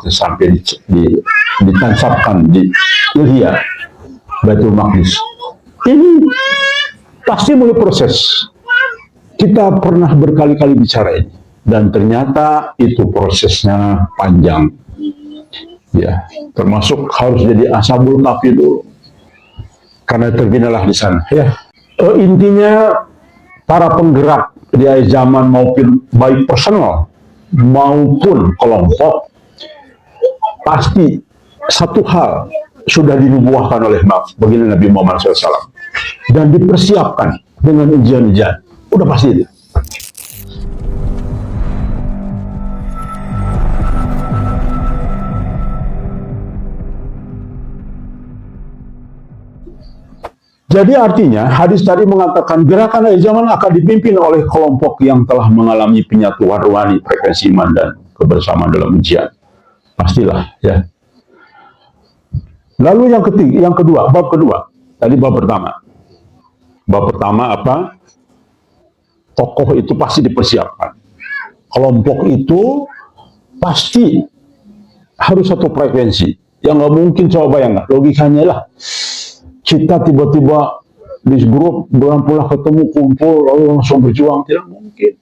waktu sampai ditancapkan di Ilya, Baitul Maqdis. Ini pasti mulai proses. Kita pernah berkali-kali bicara ini, dan ternyata itu prosesnya panjang. Ya, termasuk harus jadi ashabul kahfi dulu, karena terbinalah di sana. Ya, intinya para penggerak di akhir zaman maupun baik personal maupun kelompok pasti satu hal sudah dinubuahkan oleh baginda Nabi Muhammad SAW dan dipersiapkan dengan ujian-ujian. Udah pasti itu. Jadi artinya hadis tadi mengatakan gerakan akhir zaman akan dipimpin oleh kelompok yang telah mengalami penyatuan rohani, frekuensi iman dan kebersamaan dalam ujian. Pastilah ya. Lalu yang kedua, bab kedua. Tadi bab pertama. Bab pertama apa? Tokoh itu pasti dipersiapkan. Kelompok itu pasti harus satu frekuensi. Yang nggak mungkin, coba bayangkan, logikanya lah. Kita tiba-tiba di grup bulan-bulan ketemu, kumpul, lalu langsung berjuang. Tidak mungkin.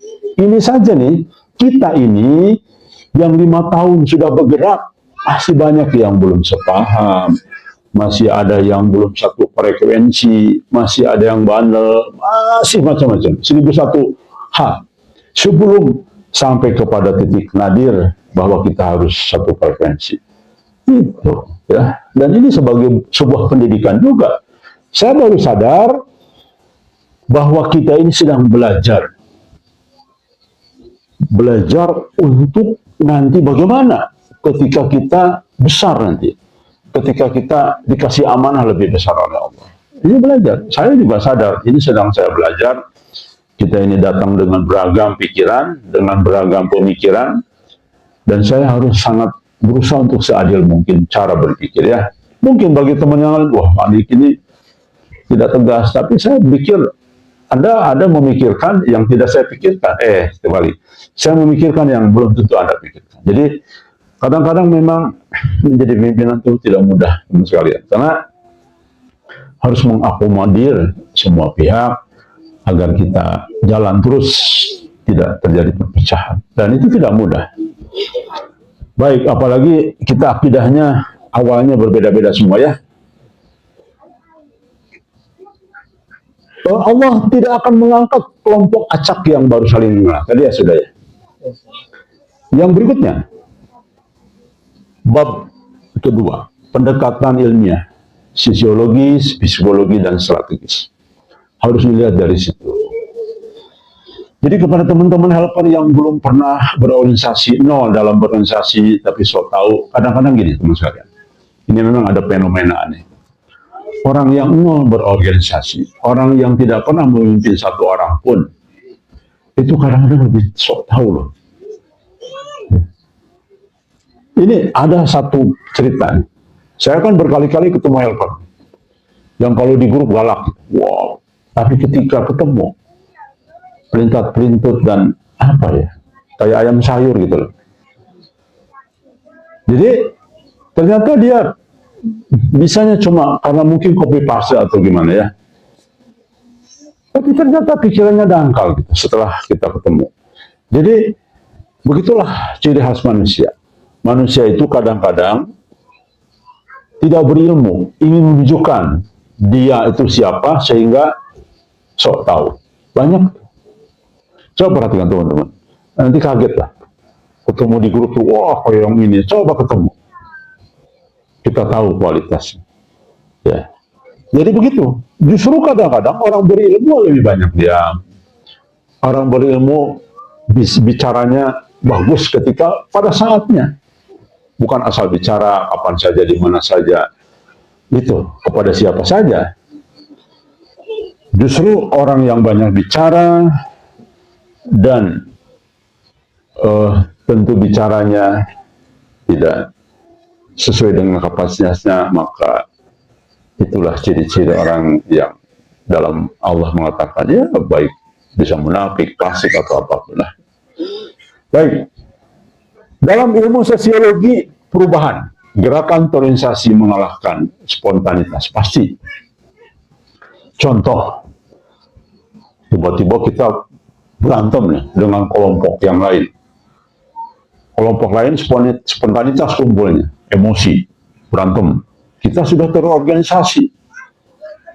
Ini saja nih, kita ini yang 5 tahun sudah bergerak, masih banyak yang belum sepaham. Masih ada yang belum satu frekuensi, masih ada yang bandel, masih macam-macam. 1001 hal. Sebelum sampai kepada titik nadir bahwa kita harus satu frekuensi. Itu, ya. Dan ini sebagai sebuah pendidikan juga. Saya baru sadar bahwa kita ini sedang belajar. Belajar untuk nanti bagaimana ketika kita besar nanti. Ketika kita dikasih amanah lebih besar oleh Allah. Ini belajar. Saya juga sadar, ini sedang saya belajar. Kita ini datang dengan beragam pikiran, dengan beragam pemikiran. Dan saya harus sangat berusaha untuk seadil mungkin cara berpikir ya. Mungkin bagi teman yang lain, wah Anik ini tidak tegas. Tapi saya pikir, Anda memikirkan yang tidak saya pikirkan. Kembali. Saya memikirkan yang belum tentu Anda pikirkan. Jadi, kadang-kadang memang menjadi pimpinan itu tidak mudah teman sekalian, karena harus mengakomodir semua pihak agar kita jalan terus, tidak terjadi perpecahan, dan itu tidak mudah. Baik, apalagi kita akidahnya awalnya berbeda-beda semua ya. Allah tidak akan mengangkat kelompok acak yang baru saling mengenal. Tadi ya sudah ya. Yang berikutnya, bab kedua, pendekatan ilmiah, sosiologis, psikologi, dan strategis. Harus dilihat dari situ. Jadi kepada teman-teman helper yang belum pernah berorganisasi, nol dalam berorganisasi, tapi so tahu, kadang-kadang gini teman sekalian. Ini memang ada fenomena aneh. Orang yang nol berorganisasi, orang yang tidak pernah memimpin satu orang pun, itu kadang-kadang lebih so tahu loh. Ini ada satu cerita. Saya kan berkali-kali ketemu helper. Yang kalau di grup galak. Wow. Tapi ketika ketemu, pelintat-pelintut dan apa ya, kayak ayam sayur gitu loh. Jadi, ternyata dia bisanya cuma karena mungkin copy paste atau gimana ya. Tapi ternyata pikirannya dangkal gitu setelah kita ketemu. Jadi, begitulah ciri khas manusia. Manusia itu kadang-kadang tidak berilmu, ingin menunjukkan dia itu siapa sehingga sok tahu. Banyak. Coba perhatikan teman-teman. Nanti kaget lah. Ketemu di grup tuh, wah kayak yang ini. Coba ketemu. Kita tahu kualitasnya. Ya. Jadi begitu. Justru kadang-kadang orang berilmu lebih banyak diam. Orang berilmu bicaranya bagus ketika pada saatnya. Bukan asal bicara kapan saja, di mana saja, itu kepada siapa saja. Justru orang yang banyak bicara dan tentu bicaranya tidak sesuai dengan kapasitasnya, maka itulah ciri-ciri orang yang dalam Allah mengatakan ya baik bisa munafik, fasik atau apapun lah. Baik. Dalam ilmu sosiologi perubahan, gerakan toleransi mengalahkan spontanitas, pasti. Contoh, tiba-tiba kita berantem nih dengan kelompok yang lain. Kelompok lain spontanitas kumpulnya, emosi, berantem. Kita sudah terorganisasi.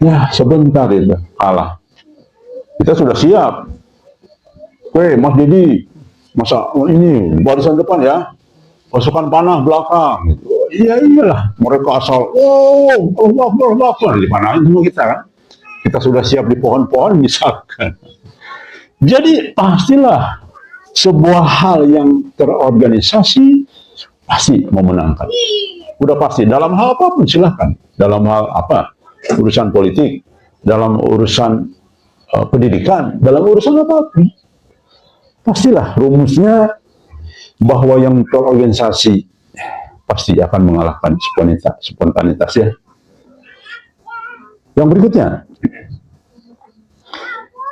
Ya, sebentar itu kalah. Kita sudah siap. Mas Dedi, masa ini barisan depan ya, pasukan panah belakang. Iya iyalah, mereka asal, Allah, dipanahin semua kita kan. Kita sudah siap di pohon-pohon misalkan. Jadi pastilah sebuah hal yang terorganisasi pasti memenangkan. Udah pasti, dalam hal apapun silahkan. Dalam hal apa? Urusan politik, dalam urusan pendidikan, dalam urusan apapun. Pastilah rumusnya bahwa yang terorganisasi pasti akan mengalahkan spontanitas ya. Yang berikutnya,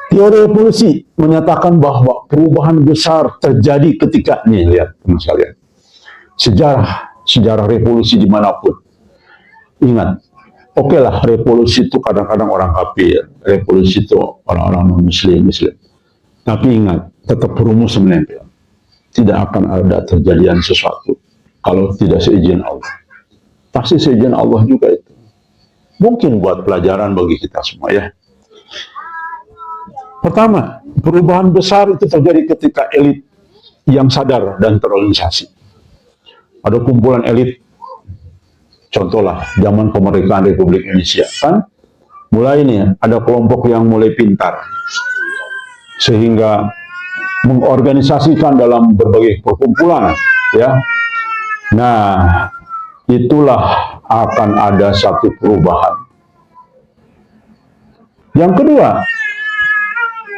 teori evolusi menyatakan bahwa perubahan besar terjadi ketika, nih lihat teman sekalian, sejarah revolusi dimanapun. Ingat, oke lah revolusi itu kadang-kadang orang kafir, revolusi itu orang-orang non-muslim, tapi ingat, tetap rumus menempel. Tidak akan ada terjadian sesuatu kalau tidak seizin Allah. Pasti seizin Allah juga itu. Mungkin buat pelajaran bagi kita semua ya. Pertama, perubahan besar itu terjadi ketika elit yang sadar dan terorganisasi. Ada kumpulan elit, contohlah zaman kemerdekaan Republik Indonesia, kan? Mulai ini ada kelompok yang mulai pintar, sehingga mengorganisasikan dalam berbagai perkumpulan, ya. Nah, itulah akan ada satu perubahan. Yang kedua,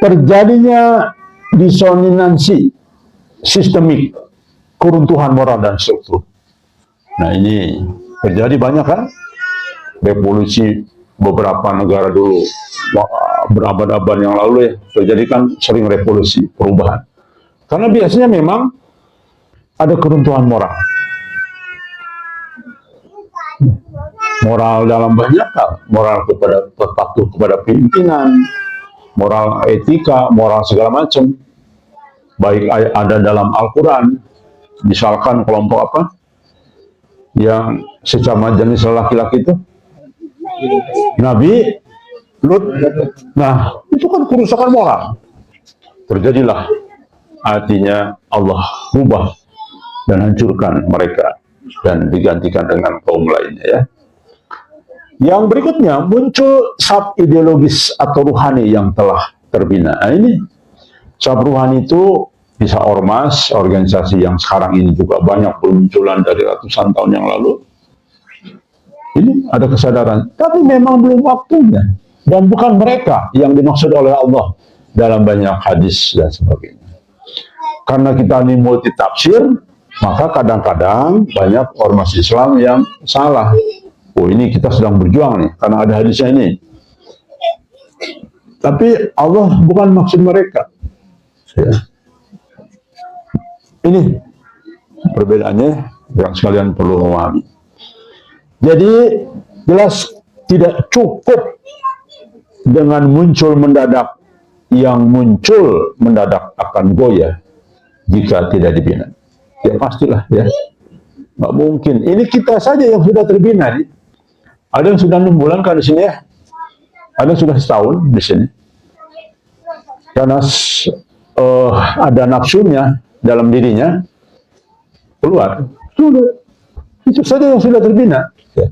terjadinya disonansi sistemik, keruntuhan moral dan struktur. Nah ini terjadi banyak kan? Revolusi beberapa negara dulu, berabad-abad yang lalu ya, terjadi kan sering revolusi, perubahan. Karena biasanya memang ada keruntuhan moral. Moral dalam banyak hal, moral kepada patuh kepada pimpinan, moral etika, moral segala macam. Baik ada dalam Al-Quran, misalkan kelompok apa yang sesama jenis laki-laki itu, Nabi Lut. Nah, itu kan kerusakan moral. Terjadilah, artinya Allah ubah dan hancurkan mereka dan digantikan dengan kaum lainnya ya. Yang berikutnya muncul sub ideologis atau ruhani yang telah terbina. Nah, ini sub ruhani itu bisa ormas, organisasi yang sekarang ini juga banyak bermunculan dari ratusan tahun yang lalu. Ini ada kesadaran, tapi memang belum waktunya. Dan bukan mereka yang dimaksud oleh Allah dalam banyak hadis dan sebagainya. Karena kita ini multi tafsir, maka kadang-kadang banyak ormas Islam yang salah. Oh ini kita sedang berjuang nih, karena ada hadisnya ini. Tapi Allah bukan maksud mereka. Ya. Ini perbedaannya yang sekalian perlu memahami. Jadi jelas tidak cukup dengan muncul mendadak, yang muncul mendadak akan goyah jika tidak dibina. Ya pastilah ya, nggak mungkin. Ini kita saja yang sudah terbina nih. Ada yang sudah 6 bulan kan di sini ya, ada yang sudah setahun di sini. Karena ada nafsunya dalam dirinya keluar, sudah itu saja yang sudah terbina. Ya.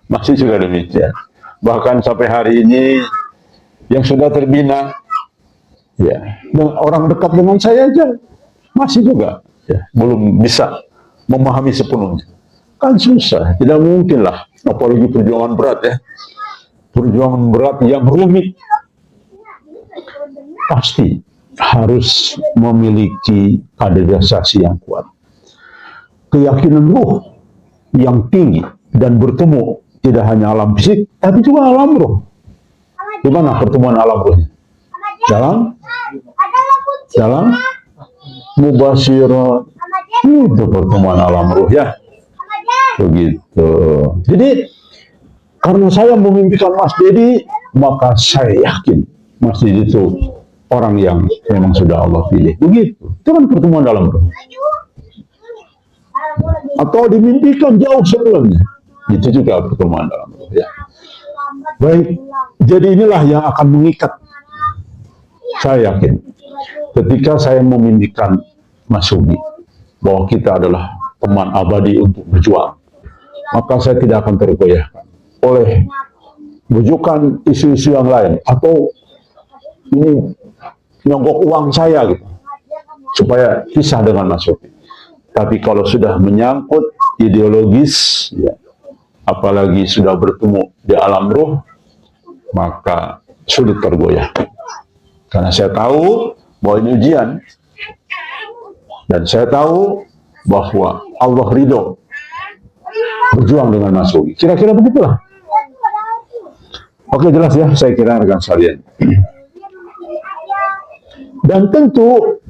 Masih juga demikian. Bahkan sampai hari ini yang sudah terbina, ya, orang dekat dengan saya aja masih juga ya, belum bisa memahami sepenuhnya. Kan susah, tidak mungkin lah. Apalagi perjuangan berat ya, perjuangan berat yang rumit. Pasti harus memiliki kaderisasi yang kuat, keyakinan ruh yang tinggi, dan bertemu tidak hanya alam fisik, tapi juga alam ruh. Di mana pertemuan alam ruhnya? Dalam mubasyirat, Itu pertemuan alam ruh ya. Begitu. Jadi karena saya memimpikan Mas Dedi, maka saya yakin Mas Dedi itu orang yang memang sudah Allah pilih. Begitu. Itu kan pertemuan dalam ruh. Atau dimimpikan jauh sebelumnya. Itu juga pertemuan dalam ruh ya. Baik, jadi inilah yang akan mengikat. Saya yakin ketika saya memimpikan Mas Sugi bahwa kita adalah teman abadi untuk berjuang, maka saya tidak akan tergoyahkan oleh bujukan isu-isu yang lain atau ini nyogok uang saya gitu supaya pisah dengan Mas Sugi. Tapi kalau sudah menyangkut ideologis ya, apalagi sudah bertemu di alam ruh, maka sulit tergoyah. Karena saya tahu bahwa ini ujian. Dan saya tahu bahwa Allah ridho berjuang dengan Mas Sugi. Kira-kira begitulah. Oke, jelas ya, saya kira rekan sekalian. Dan tentu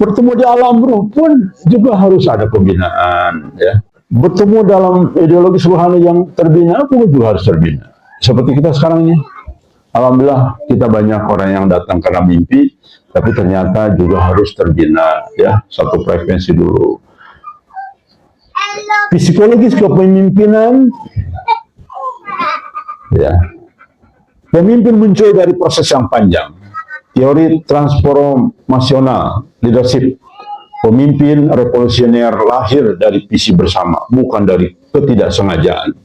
bertemu di alam ruh pun juga harus ada pembinaan ya. Bertemu dalam ideologi rohani yang terbina pun juga harus terbina. Seperti kita sekarang ini. Alhamdulillah kita banyak orang yang datang karena mimpi, tapi ternyata juga harus terbina ya, satu frekuensi dulu. Psikologis kepemimpinan ya. Pemimpin muncul dari proses yang panjang. Teori transformasional leadership. Pemimpin revolusioner lahir dari visi bersama, bukan dari ketidaksengajaan.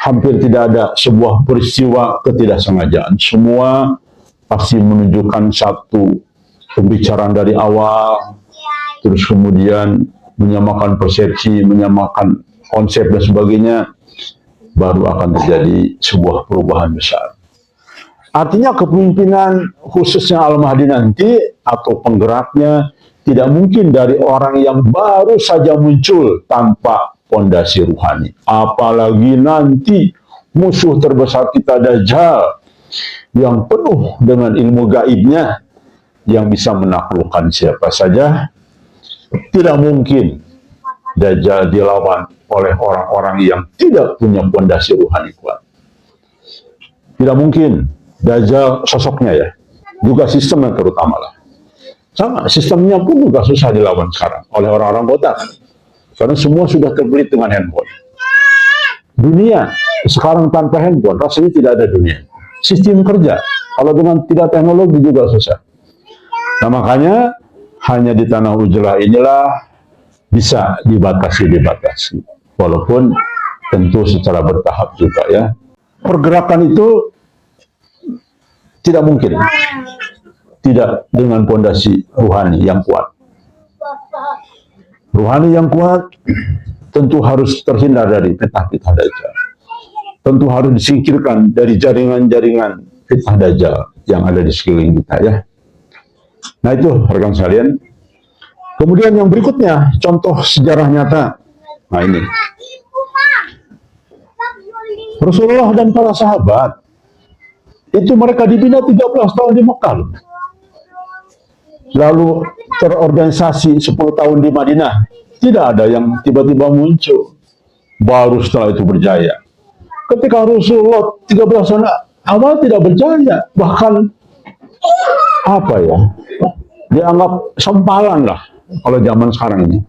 Hampir tidak ada sebuah peristiwa ketidaksengajaan. Semua pasti menunjukkan satu pembicaraan dari awal, terus kemudian menyamakan persepsi, menyamakan konsep dan sebagainya, baru akan terjadi sebuah perubahan besar. Artinya kepemimpinan khususnya Al-Mahdi nanti atau penggeraknya tidak mungkin dari orang yang baru saja muncul tanpa fondasi ruhani. Apalagi nanti musuh terbesar kita Dajjal yang penuh dengan ilmu gaibnya yang bisa menaklukkan siapa saja. Tidak mungkin Dajjal dilawan oleh orang-orang yang tidak punya fondasi ruhani kuat. Tidak mungkin. Dajjal sosoknya ya, juga sistemnya terutama lah. Sama, sistemnya pun juga susah dilawan sekarang oleh orang-orang botak. Karena semua sudah terbelit dengan handphone. Dunia sekarang tanpa handphone, rasanya tidak ada dunia. Sistem kerja, kalau dengan tidak teknologi juga susah. Nah makanya, hanya di tanah Ujlah inilah bisa dibatasi. Walaupun tentu secara bertahap juga ya. Pergerakan itu tidak mungkin tidak dengan fondasi ruhani yang kuat. Ruhani yang kuat tentu harus terhindar dari fitnah-fitnah Dajjal. Tentu harus disingkirkan dari jaringan-jaringan fitnah Dajjal yang ada di sekeliling kita ya. Nah itu rekan sekalian. Kemudian yang berikutnya contoh sejarah nyata. Nah ini Rasulullah dan para sahabat itu mereka dibina 13 tahun di Mekah. Lalu terorganisasi 10 tahun di Madinah. Tidak ada yang tiba-tiba muncul. Baru setelah itu berjaya. Ketika Rasulullah 13 tahun awal tidak berjaya. Bahkan apa ya? Dianggap sempalan lah. Kalau zaman sekarang ini.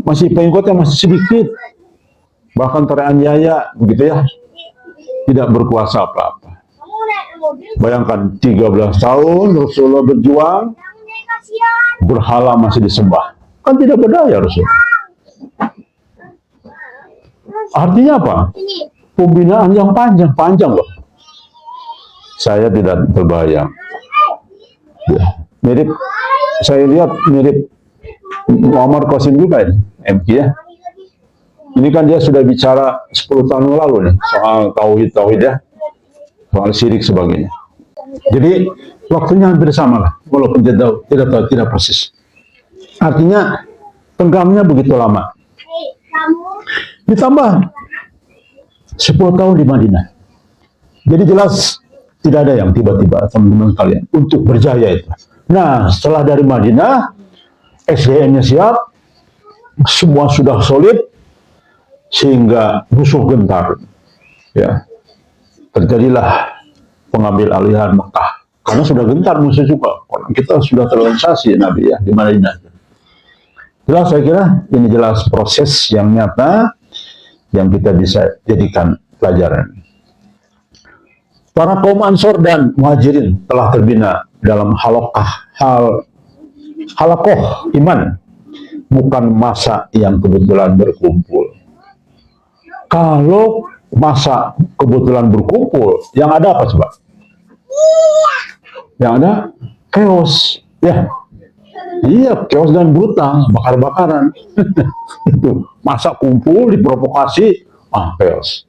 Masih pengikutnya masih sedikit. Bahkan teraniaya. Begitu ya. Tidak berkuasa apa-apa. Bayangkan 13 tahun Rasulullah berjuang, berhala masih disembah. Kan tidak berdaya Rasul. Artinya apa? Pembinaan yang panjang loh. Saya tidak terbayang. Ya, mirip, saya lihat mirip Muammar Qasim juga ini, MK ya. Ini kan dia sudah bicara 10 tahun lalu nih, soal tauhid ya. Soal syirik sebagainya. Jadi waktunya hampir sama lah, walaupun tidak persis. Artinya tenggamnya begitu lama. Ditambah 10 tahun di Madinah. Jadi jelas tidak ada yang tiba-tiba teman-teman kalian untuk berjaya itu. Nah setelah dari Madinah SDM-nya siap, semua sudah solid, sehingga musuh gentar. Ya, terjadilah pengambil alihan Mekah. Karena sudah gentar musuh juga. Orang kita sudah terrealisasi Nabi ya di Madinah. Jelas, saya kira ini jelas proses yang nyata yang kita bisa jadikan pelajaran. Para kaum Ansor dan Muhajirin telah terbina dalam halakoh iman, bukan masa yang kebetulan berkumpul. Kalau masa kebetulan berkumpul, yang ada apa coba? Yang ada chaos, ya. Iya, chaos dan brutal, bakar-bakaran. Itu masa kumpul diprovokasi, chaos.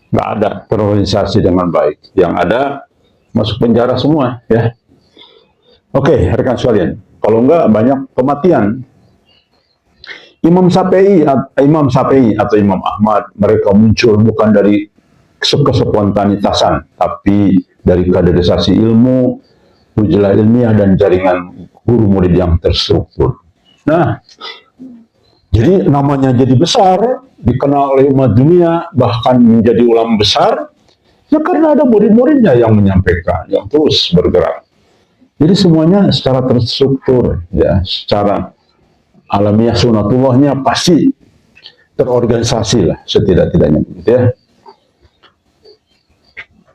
Nggak ada terorganisasi dengan baik. Yang ada masuk penjara semua, ya. Oke, rekan sekalian, kalau enggak banyak kematian. Imam Syafi'i atau Imam Ahmad, mereka muncul bukan dari kespontanitasan, tapi dari kaderisasi ilmu, ujilah ilmiah, dan jaringan guru murid yang terstruktur. Nah, jadi namanya jadi besar, dikenal oleh umat dunia, bahkan menjadi ulama besar, ya karena ada murid-muridnya yang menyampaikan, yang terus bergerak. Jadi semuanya secara terstruktur, ya, secara alamiah sunatullahnya pasti terorganisasi lah setidak-tidaknya, gitu ya.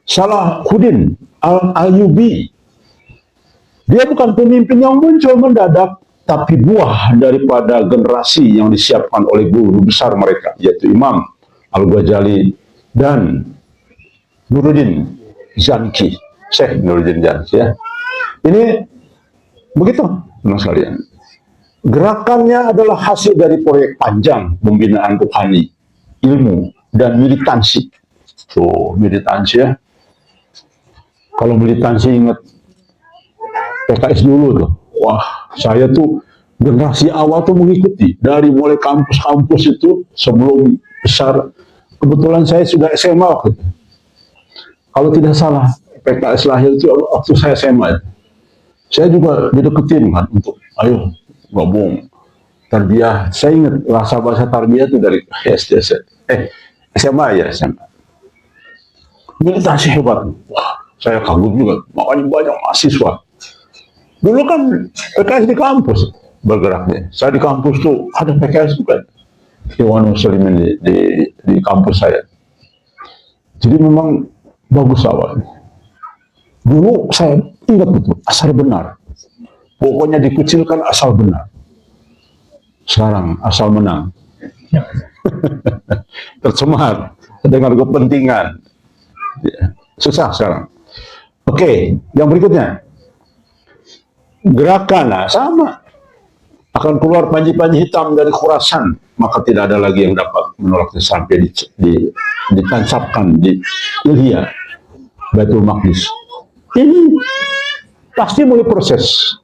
Salahuddin Al-Ayyubi, dia bukan pemimpin yang muncul mendadak, tapi buah daripada generasi yang disiapkan oleh guru besar mereka, yaitu Imam Al-Ghazali dan Nuruddin Zanki, Syekh Nuruddin Zanki, ya. Ini begitu, teman sekalian. Gerakannya adalah hasil dari proyek panjang pembinaan rohani, ilmu, dan militansi. Tuh, militansi ya. Kalau militansi ingat PKS dulu tuh. Wah, saya tuh generasi awal tuh mengikuti. Dari mulai kampus-kampus itu sebelum besar. Kebetulan saya sudah SMA waktu itu. Kalau tidak salah, PKS lahir itu waktu saya SMA. Saya juga dideketin kan untuk, ayo gabung tarbiyah. Saya ingat bahasa tarbiyah itu dari SD, SMA ya, SMA. Militansi hebat. Wah, saya kagum juga. Makanya banyak mahasiswa. Dulu kan PKS di kampus bergeraknya. Saya di kampus tuh ada PKS juga. Iwan Muslimin di kampus saya. Jadi memang bagus awalnya. Dulu saya ingat betul, asal benar. Pokoknya dikucilkan asal benar. Sekarang asal menang. Tercemar dengan kepentingan. Susah sekarang. Oke, yang berikutnya. Gerakan, nah, sama. Akan keluar panji-panji hitam dari Khurasan. Maka tidak ada lagi yang dapat menolaknya sampai ditancapkan di Ilya, Baitul Maqdis. Ini pasti mulai proses.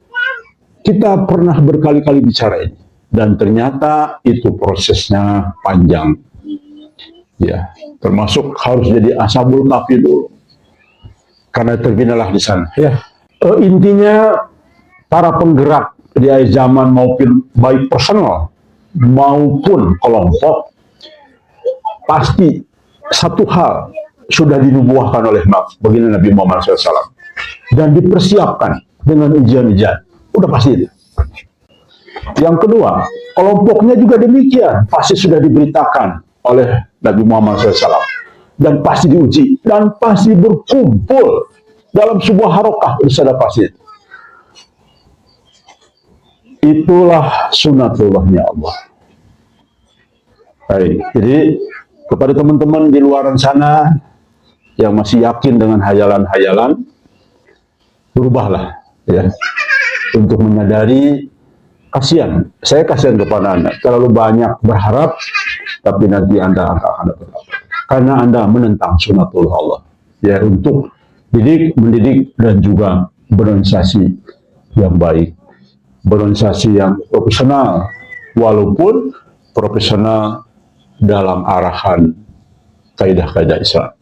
Kita pernah berkali-kali bicara ini, dan ternyata itu prosesnya panjang. Ya, termasuk harus jadi ashabul kahfi dulu, karena terbinalah di sana. Ya, intinya para penggerak di akhir zaman maupun baik personal maupun kelompok pasti satu hal sudah dinubuahkan oleh baginda Nabi Muhammad SAW dan dipersiapkan dengan ujian-ujian. Udah pasti itu. Yang kedua, kelompoknya juga demikian, pasti sudah diberitakan oleh Nabi Muhammad SAW dan pasti diuji dan pasti berkumpul dalam sebuah harokah, sudah pasti itu. Itulah sunatullahnya Allah. Baik, jadi kepada teman-teman di luar sana yang masih yakin dengan hayalan-hayalan, berubahlah ya, untuk menyadari kasihan. Saya kasihan kepada Anda, terlalu banyak berharap, tapi nanti Anda akan berharap karena Anda menentang sunatullah Allah. Ya, untuk mendidik dan juga berorganisasi yang baik, berorganisasi yang profesional, walaupun profesional dalam arahan kaidah-kaidah Islam.